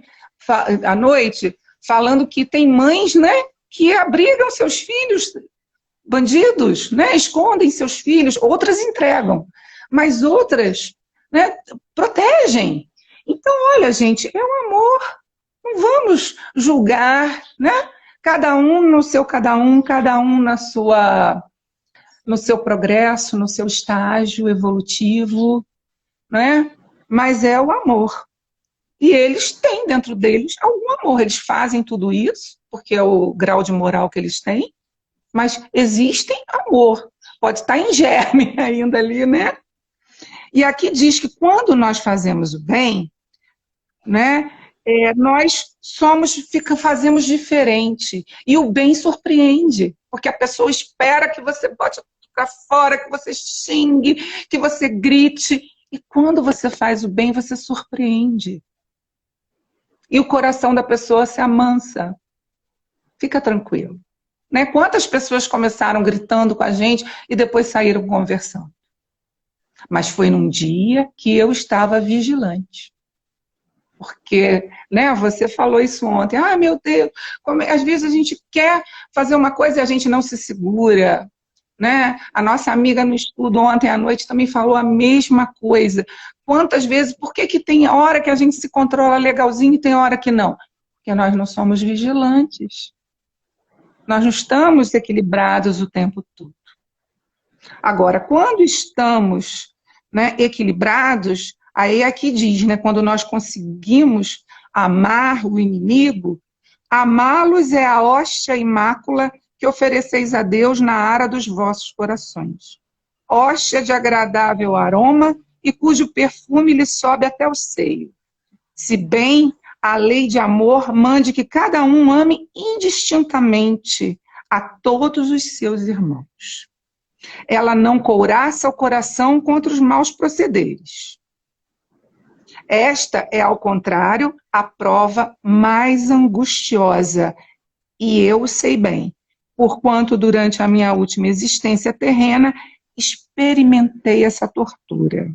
à noite, falando que tem mães, né, que abrigam seus filhos, bandidos, né, escondem seus filhos, outras entregam, mas outras, né, protegem. Então, olha, gente, é um amor. Não vamos julgar, né? Cada um no seu cada um na sua... no seu progresso, no seu estágio evolutivo, né? Mas é o amor. E eles têm dentro deles algum amor. Eles fazem tudo isso, porque é o grau de moral que eles têm, mas existem amor. Pode estar em germe ainda ali, né? E aqui diz que quando nós fazemos o bem, né? Nós fazemos diferente. E o bem surpreende, porque a pessoa espera que você bote para fora, que você xingue, que você grite. E quando você faz o bem, você surpreende. E o coração da pessoa se amansa. Fica tranquilo. Né? Quantas pessoas começaram gritando com a gente e depois saíram conversando? Mas foi num dia que eu estava vigilante. Porque, né, você falou isso ontem. Ah, meu Deus, às vezes a gente quer fazer uma coisa e a gente não se segura. Né? A nossa amiga no estudo ontem à noite também falou a mesma coisa. Quantas vezes, por que tem hora que a gente se controla legalzinho e tem hora que não? Porque nós não somos vigilantes. Nós não estamos equilibrados o tempo todo. Agora, quando estamos, né, equilibrados, aí aqui diz, né, quando nós conseguimos amar o inimigo, amá-los é a hóstia e mácula que ofereceis a Deus na ara dos vossos corações. Hóstia de agradável aroma e cujo perfume lhe sobe até o seio. Se bem a lei de amor mande que cada um ame indistintamente a todos os seus irmãos. Ela não couraça o coração contra os maus procederes. Esta é, ao contrário, a prova mais angustiosa, e eu o sei bem, porquanto durante a minha última existência terrena experimentei essa tortura.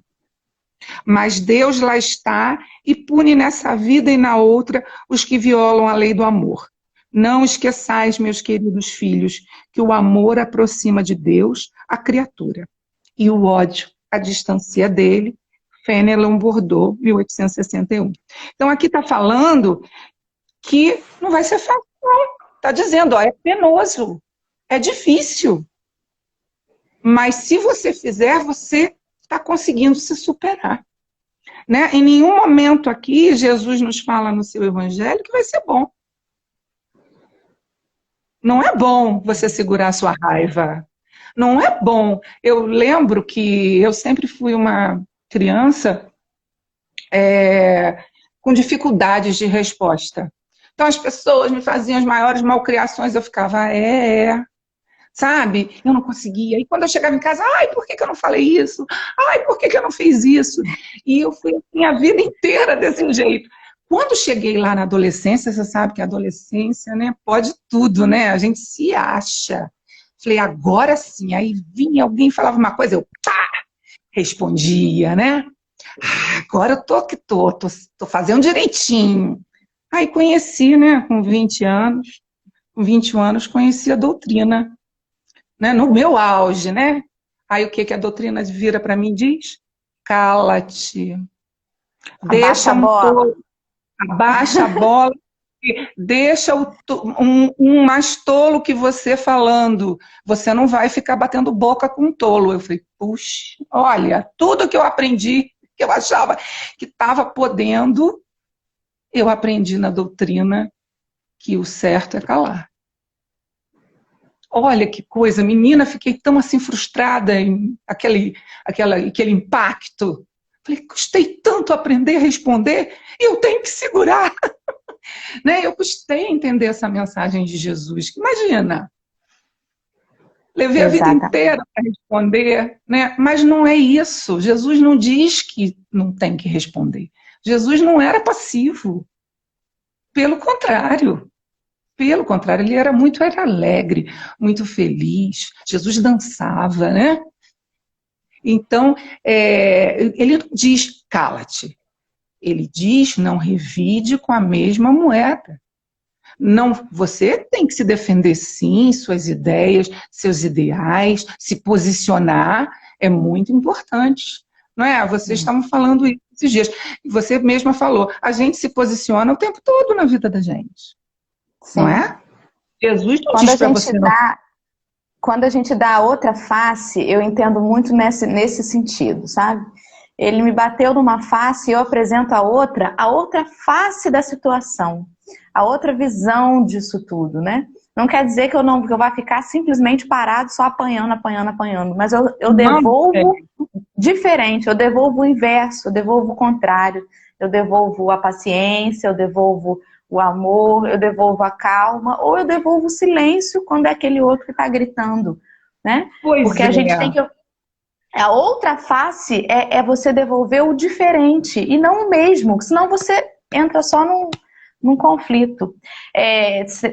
Mas Deus lá está e pune nessa vida e na outra os que violam a lei do amor. Não esqueçais, meus queridos filhos, que o amor aproxima de Deus a criatura, e o ódio a distancia dele. Fénelon Bordeaux, 1861. Então aqui está falando que não vai ser fácil, não. Está dizendo, ó, é penoso, é difícil. Mas se você fizer, você está conseguindo se superar. Né? Em nenhum momento aqui, Jesus nos fala no seu evangelho que vai ser bom. Não é bom você segurar a sua raiva. Não é bom. Eu lembro que eu sempre fui uma criança com dificuldades de resposta. Então as pessoas me faziam as maiores malcriações, eu ficava, sabe? Eu não conseguia. E quando eu chegava em casa, ai, por que eu não falei isso? Ai, por que eu não fiz isso? E eu fui assim, a vida inteira desse jeito. Quando cheguei lá na adolescência, você sabe que a adolescência, né, pode tudo, né? A gente se acha. Falei, agora sim. Aí vinha alguém e falava uma coisa, eu respondia, né? Agora eu tô fazendo direitinho. Aí conheci, né, com 20 anos, com 21 anos, conheci a doutrina, né, no meu auge, né? Aí o que a doutrina vira para mim e diz? Cala-te. Abaixa a bola. Abaixa a bola. Deixa um mais tolo que você falando. Você não vai ficar batendo boca com um tolo. Eu falei, puxa, olha, tudo que eu aprendi, que eu achava que estava podendo, eu aprendi na doutrina que o certo é calar. Olha que coisa, menina, fiquei tão assim frustrada em aquele impacto. Falei, custei tanto aprender a responder, eu tenho que segurar. Né? Eu custei entender essa mensagem de Jesus. Imagina, levei a vida inteira para responder, né? Mas não é isso. Jesus não diz que não tem que responder. Jesus não era passivo. Pelo contrário. Pelo contrário, ele era muito alegre, muito feliz. Jesus dançava, né? Então, ele não diz, cala-te. Ele diz, não revide com a mesma moeda. Não, você tem que se defender sim, suas ideias, seus ideais, se posicionar é muito importante. Não é? Vocês estavam falando isso esses dias. Você mesma falou, a gente se posiciona o tempo todo na vida da gente. Sim. Não é? Jesus não diz para você não... Quando a gente dá a outra face, eu entendo muito nesse sentido, sabe? Ele me bateu numa face e eu apresento a outra face da situação, a outra visão disso tudo, né? Não quer dizer que eu vá ficar simplesmente parado só apanhando, mas eu devolvo diferente, eu devolvo o inverso, eu devolvo o contrário, eu devolvo a paciência, eu devolvo o amor, eu devolvo a calma, ou eu devolvo o silêncio quando é aquele outro que está gritando, né? Porque a gente tem que... A outra face é você devolver o diferente e não o mesmo, senão você entra só num conflito.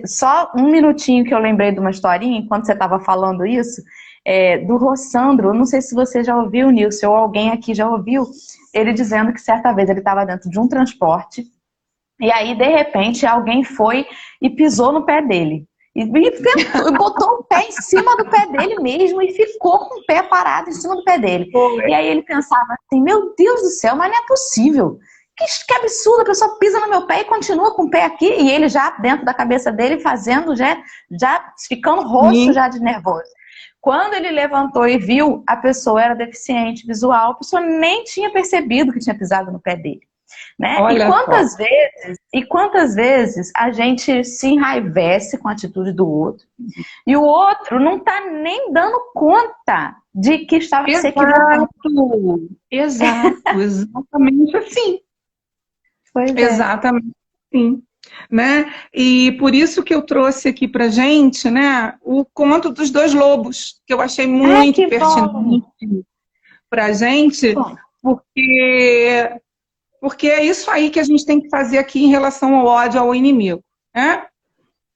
Só um minutinho que eu lembrei de uma historinha, enquanto você estava falando isso, do Rossandro. Eu não sei se você já ouviu, Nilson, ou alguém aqui já ouviu, ele dizendo que certa vez ele estava dentro de um transporte e aí, de repente, alguém foi e pisou no pé dele. E botou o pé em cima do pé dele mesmo e ficou com o pé parado em cima do pé dele. E aí ele pensava assim, meu Deus do céu, mas não é possível que absurdo, a pessoa pisa no meu pé e continua com o pé aqui, e ele já dentro da cabeça dele fazendo, já ficando roxo já de nervoso. Quando ele levantou e viu, a pessoa era deficiente visual, a pessoa nem tinha percebido que tinha pisado no pé dele. Né? E quantas vezes a gente se enraivece com a atitude do outro e o outro não está nem dando conta de que estava se equivocando. Exatamente assim. Pois exatamente assim. Né? E por isso que eu trouxe aqui pra gente, né, o conto dos dois lobos, que eu achei muito pertinente pra gente, porque é isso aí que a gente tem que fazer aqui em relação ao ódio ao inimigo. Né?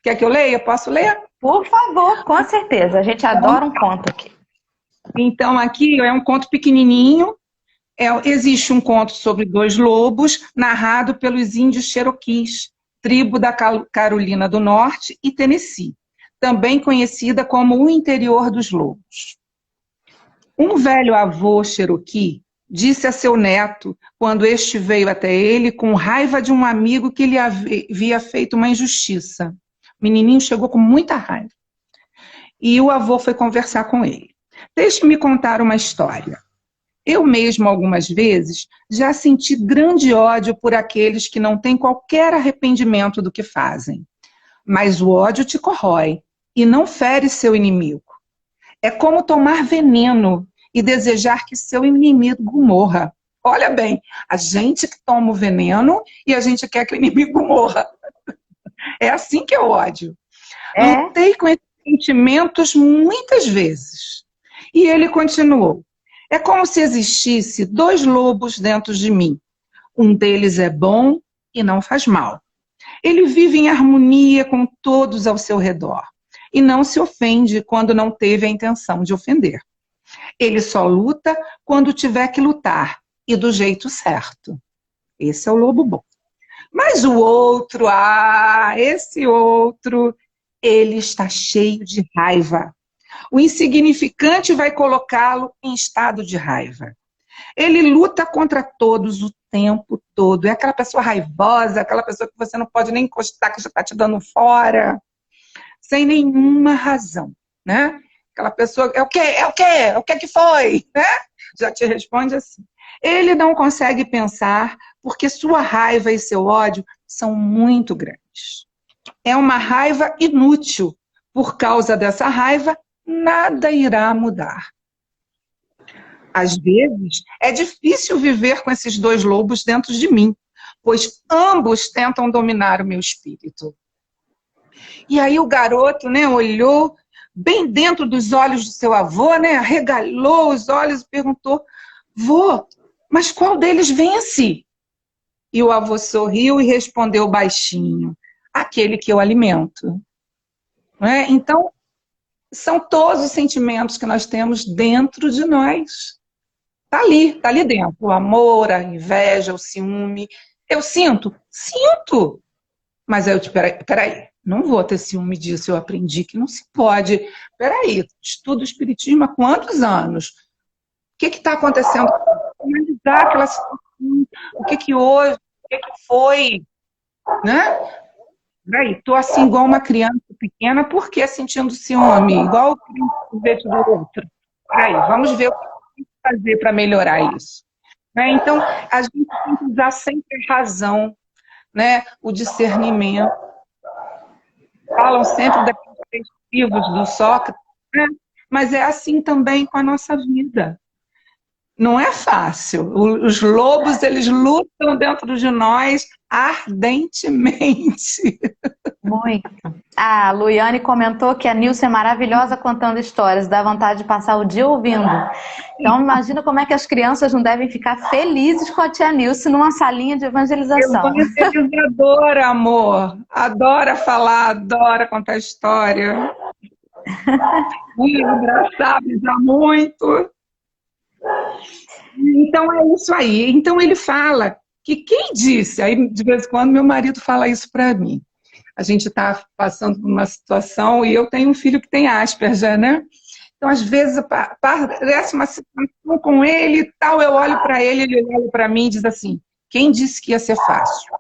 Quer que eu leia? Posso ler? Por favor, com certeza. A gente adora um conto aqui. Então, aqui é um conto pequenininho. Existe um conto sobre dois lobos, narrado pelos índios Cherokees, tribo da Carolina do Norte e Tennessee, também conhecida como o interior dos lobos. Um velho avô Cherokee disse a seu neto, quando este veio até ele, com raiva de um amigo que lhe havia feito uma injustiça. O menininho chegou com muita raiva. E o avô foi conversar com ele. Deixe-me contar uma história. Eu mesmo, algumas vezes, já senti grande ódio por aqueles que não têm qualquer arrependimento do que fazem. Mas o ódio te corrói e não fere seu inimigo. É como tomar veneno e desejar que seu inimigo morra. Olha bem, a gente que toma o veneno e a gente quer que o inimigo morra. É assim que é o ódio. Lutei com esses sentimentos muitas vezes. E ele continuou. É como se existisse dois lobos dentro de mim. Um deles é bom e não faz mal. Ele vive em harmonia com todos ao seu redor e não se ofende quando não teve a intenção de ofender. Ele só luta quando tiver que lutar e do jeito certo. Esse é o lobo bom. Mas o outro, esse outro, ele está cheio de raiva. O insignificante vai colocá-lo em estado de raiva. Ele luta contra todos o tempo todo. É aquela pessoa raivosa, aquela pessoa que você não pode nem encostar, que já está te dando fora, sem nenhuma razão, né? Aquela pessoa, é o quê? É o quê? O que foi? Né? Já te responde assim. Ele não consegue pensar porque sua raiva e seu ódio são muito grandes. É uma raiva inútil. Por causa dessa raiva, nada irá mudar. Às vezes, é difícil viver com esses dois lobos dentro de mim, pois ambos tentam dominar o meu espírito. E aí o garoto, né, olhou bem dentro dos olhos do seu avô, né, arregalou os olhos e perguntou: vô, mas qual deles vence? E o avô sorriu e respondeu baixinho: aquele que eu alimento. Não é? Então, são todos os sentimentos que nós temos dentro de nós. Tá ali dentro. O amor, a inveja, o ciúme. Eu sinto? Sinto. Mas aí eu te, peraí, não vou ter ciúme disso, eu aprendi que não se pode. Peraí, estudo espiritismo há quantos anos? O que está acontecendo? Analisar aquela situação, o que hoje, o que foi, né? Peraí, tô assim igual uma criança pequena, por que sentindo ciúme? Igual o beijo do outro. Peraí, vamos ver o que tem que fazer para melhorar isso. Né? Então, a gente tem que usar sempre razão, né? O discernimento. Falam sempre daqueles 3 livros do Sócrates, né? Mas é assim também com a nossa vida. Não é fácil. Os lobos, eles lutam dentro de nós ardentemente. Muito. A Luiane comentou que a Nilce é maravilhosa contando histórias, dá vontade de passar o dia ouvindo. Então imagina como é que as crianças não devem ficar felizes com a tia Nilce numa salinha de evangelização. Evangelizadora, amor. Adora falar, adora contar história. Abraçar, beijar muito. Então é isso aí. Então ele fala que quem disse, aí de vez em quando meu marido fala isso para mim. A gente está passando por uma situação e eu tenho um filho que tem Asperger, né? Então, às vezes, parece uma situação com ele e tal, eu olho para ele, ele olha para mim e diz assim: Quem disse que ia ser fácil?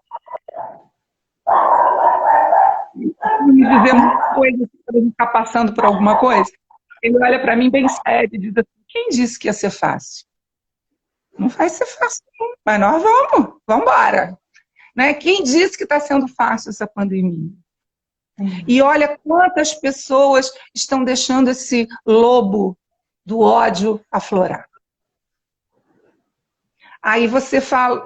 Me dizer uma coisa, para ele estar passando por alguma coisa. Ele olha para mim bem sério e diz assim, quem disse que ia ser fácil? Não vai ser fácil, não. Mas nós vamos embora. Né? Quem disse que está sendo fácil essa pandemia? E olha quantas pessoas estão deixando esse lobo do ódio aflorar. Aí você fala,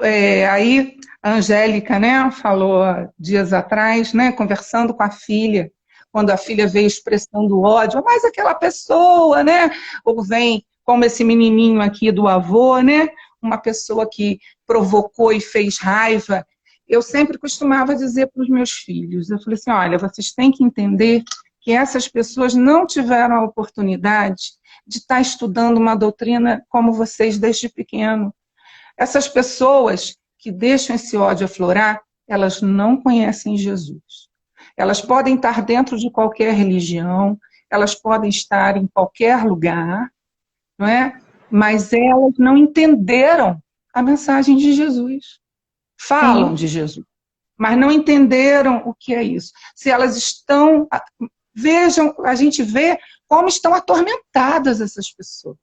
aí a Angélica, né, falou dias atrás, né, conversando com a filha, quando a filha veio expressando ódio, mas aquela pessoa, né, ou vem como esse menininho aqui do avô, né, uma pessoa que provocou e fez raiva. Eu sempre costumava dizer para os meus filhos, eu falei assim, olha, vocês têm que entender que essas pessoas não tiveram a oportunidade de estar estudando uma doutrina como vocês desde pequeno. Essas pessoas que deixam esse ódio aflorar, elas não conhecem Jesus. Elas podem estar dentro de qualquer religião, elas podem estar em qualquer lugar, não é? Mas elas não entenderam a mensagem de Jesus. Falam de Jesus, mas não entenderam o que é isso. Se elas estão... Vejam, a gente vê como estão atormentadas essas pessoas.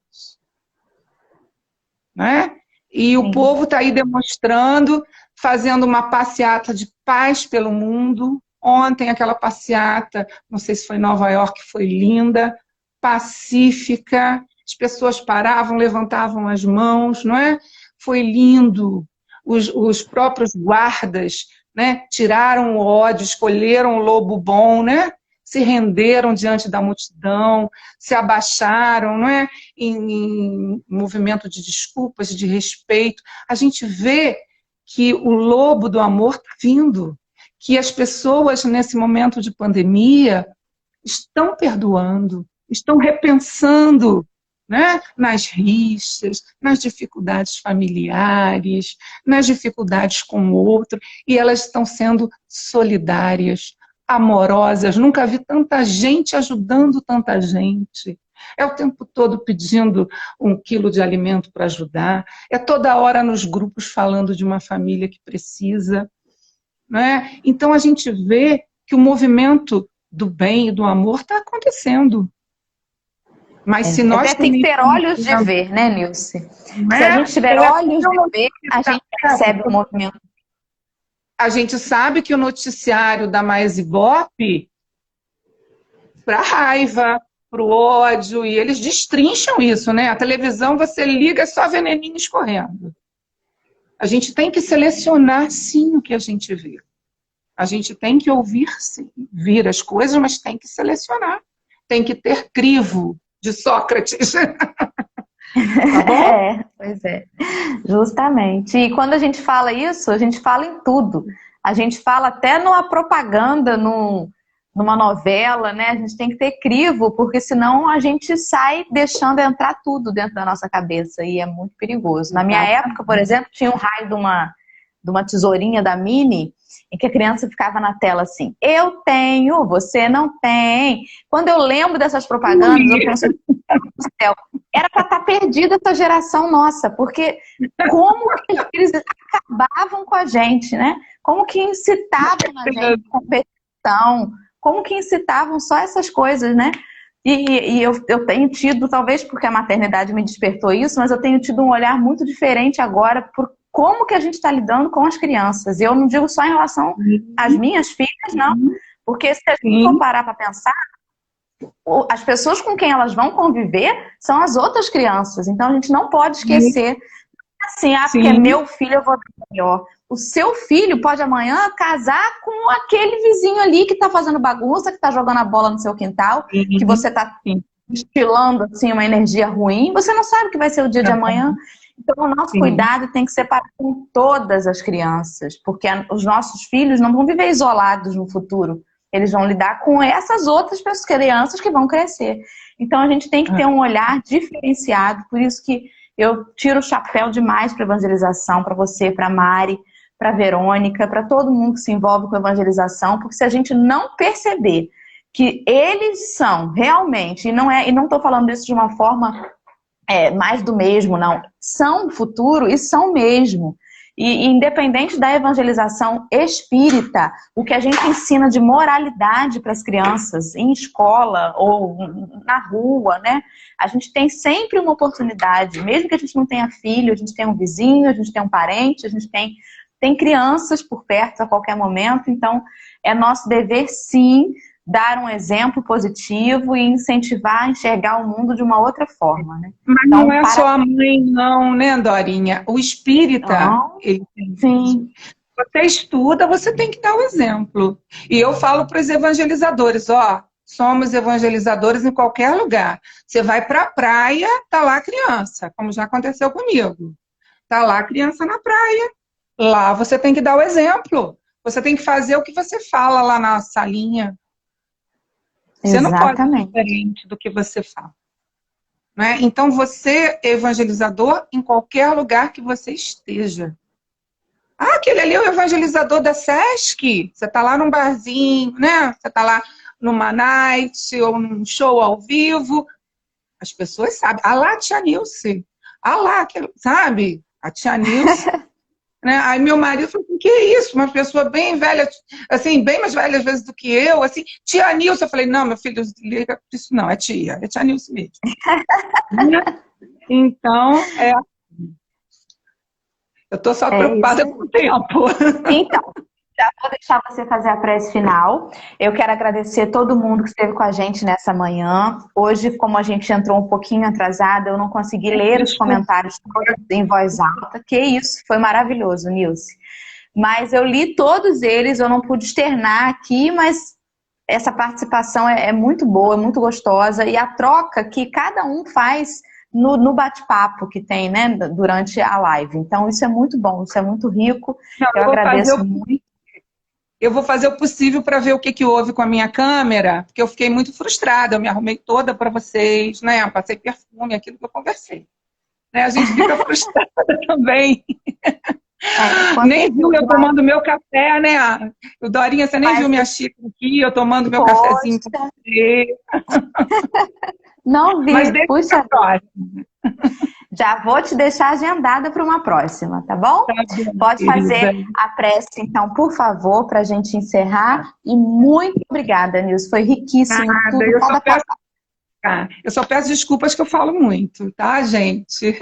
Não é? E o povo está aí demonstrando, fazendo uma passeata de paz pelo mundo. Ontem aquela passeata, não sei se foi em Nova York, foi linda, pacífica. As pessoas paravam, levantavam as mãos, não é? Foi lindo. Os próprios guardas, né, tiraram o ódio, escolheram o lobo bom, né? Se renderam diante da multidão, se abaixaram, não é? Em movimento de desculpas, de respeito. A gente vê que o lobo do amor está vindo, que as pessoas nesse momento de pandemia estão perdoando, estão repensando, né? Nas rixas, nas dificuldades familiares, nas dificuldades com o outro, e elas estão sendo solidárias, amorosas. Nunca vi tanta gente ajudando tanta gente. É o tempo todo pedindo 1 quilo de alimento para ajudar. É toda hora nos grupos falando de uma família que precisa. Né? Então a gente vê que o movimento do bem e do amor está acontecendo. Mas se nós até tem que ter olhos de ver, né, Nilce? Se a gente tiver olhos de ver, a gente percebe o movimento. A gente sabe que o noticiário dá mais ibope para a raiva, para o ódio, e eles destrincham isso, né? A televisão, você liga, é só veneninho escorrendo. A gente tem que selecionar, sim, o que a gente vê. A gente tem que ouvir, sim, vir as coisas, mas tem que selecionar. Tem que ter crivo de Sócrates. Tá bom? Pois é, justamente. E quando a gente fala isso, a gente fala em tudo. A gente fala até numa propaganda, numa novela, né? A gente tem que ter crivo, porque senão a gente sai deixando entrar tudo dentro da nossa cabeça e é muito perigoso. Na minha época, por exemplo, tinha um raio de uma tesourinha da Mini, em que a criança ficava na tela assim, eu tenho, você não tem. Quando eu lembro dessas propagandas, eu penso, do céu, era para estar perdida essa geração nossa, porque como que eles acabavam com a gente, né? Como que incitavam na gente competição, como que incitavam só essas coisas, né? E eu tenho tido, talvez porque a maternidade me despertou isso, mas eu tenho tido um olhar muito diferente agora por como que a gente está lidando com as crianças. Eu não digo só em relação às minhas filhas, não. Porque se a gente for parar para pensar, as pessoas com quem elas vão conviver são as outras crianças. Então a gente não pode esquecer. Assim, porque é meu filho, eu vou dar melhor. O seu filho pode amanhã casar com aquele vizinho ali que está fazendo bagunça, que está jogando a bola no seu quintal, que você está estilando assim, uma energia ruim. Você não sabe o que vai ser o dia de amanhã. Então, o nosso cuidado tem que ser para com todas as crianças, porque os nossos filhos não vão viver isolados no futuro. Eles vão lidar com essas outras crianças que vão crescer. Então, a gente tem que ter um olhar diferenciado. Por isso que eu tiro o chapéu demais para evangelização, para você, para a Mari, para a Verônica, para todo mundo que se envolve com evangelização, porque se a gente não perceber que eles são realmente, e não estou falando isso de uma forma... mais do mesmo, não. São o futuro e são mesmo. E independente da evangelização espírita, o que a gente ensina de moralidade para as crianças, em escola ou na rua, né? A gente tem sempre uma oportunidade, mesmo que a gente não tenha filho, a gente tem um vizinho, a gente tem um parente, a gente tem crianças por perto a qualquer momento, então é nosso dever, sim, dar um exemplo positivo e incentivar a enxergar o mundo de uma outra forma, né? Mas Então, não é só a mãe, não, né, Dorinha? O espírita, não, ele tem. sim, Você estuda, você tem que dar o exemplo. E eu falo para os evangelizadores, ó, somos evangelizadores em qualquer lugar. Você vai para a praia, tá lá a criança, como já aconteceu comigo. Tá lá a criança na praia. Lá você tem que dar o exemplo. Você tem que fazer o que você fala lá na salinha. Você não pode ser exatamente. diferente do que você fala. Né? Então, você é evangelizador em qualquer lugar que você esteja. Ah, aquele ali é o evangelizador da Sesc. Você está lá num barzinho, né? Você está lá numa night ou num show ao vivo. As pessoas sabem. Ah lá, a tia Nilce. Ah lá, sabe? A tia Nilce. Né? Aí meu marido falou, o que é isso? Uma pessoa bem velha, assim, bem mais velha às vezes do que eu, assim, tia Nilce. Eu falei, não, meu filho, liga para isso não, é tia Nilce mesmo. Então, eu estou só É isso. preocupada com o tempo. Então, já vou deixar você fazer a prece final. Eu quero agradecer todo mundo que esteve com a gente nessa manhã. Hoje, como a gente entrou um pouquinho atrasada, eu não consegui ler os comentários todos em voz alta. Que isso, foi maravilhoso, Nilce. Mas eu li todos eles, eu não pude externar aqui, mas essa participação é muito boa, é muito gostosa. E a troca que cada um faz no bate-papo que tem, né, durante a live. Então, isso é muito bom, isso é muito rico. Eu agradeço muito. Eu vou fazer o possível para ver o que houve com a minha câmera, porque eu fiquei muito frustrada. Eu me arrumei toda para vocês, né? Passei perfume, aquilo que eu conversei. Né? A gente fica frustrada também. Nem viu eu tomando meu café, né? O Dorinha, você nem viu minha xícara aqui, eu tomando meu cafezinho com você. Não vi, mas deixa pra próxima. Já vou te deixar agendada para uma próxima, tá bom? Tá bom, pode fazer querida. a prece, então, por favor, para a gente encerrar. E muito obrigada, Nilce. Foi riquíssimo tudo. Eu só peço desculpas que eu falo muito, tá, gente?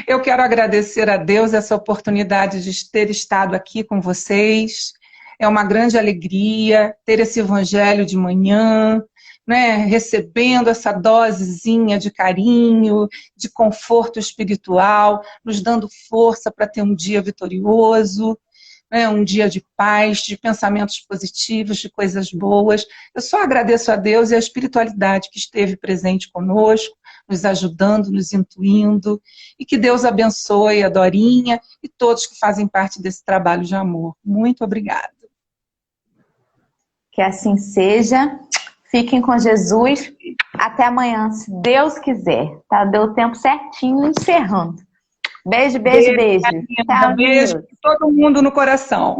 Eu quero agradecer a Deus essa oportunidade de ter estado aqui com vocês. É uma grande alegria ter esse evangelho de manhã, né, recebendo essa dosezinha de carinho, de conforto espiritual, nos dando força para ter um dia vitorioso, né, um dia de paz, de pensamentos positivos, de coisas boas. Eu só agradeço a Deus e a espiritualidade que esteve presente conosco, nos ajudando, nos intuindo, e que Deus abençoe a Dorinha e todos que fazem parte desse trabalho de amor. Muito obrigada. Que assim seja. Fiquem com Jesus. Até amanhã, se Deus quiser. Tá? Deu o tempo certinho, encerrando. Beijo, beijo, beijo. Tchau, beijo para todo mundo no coração.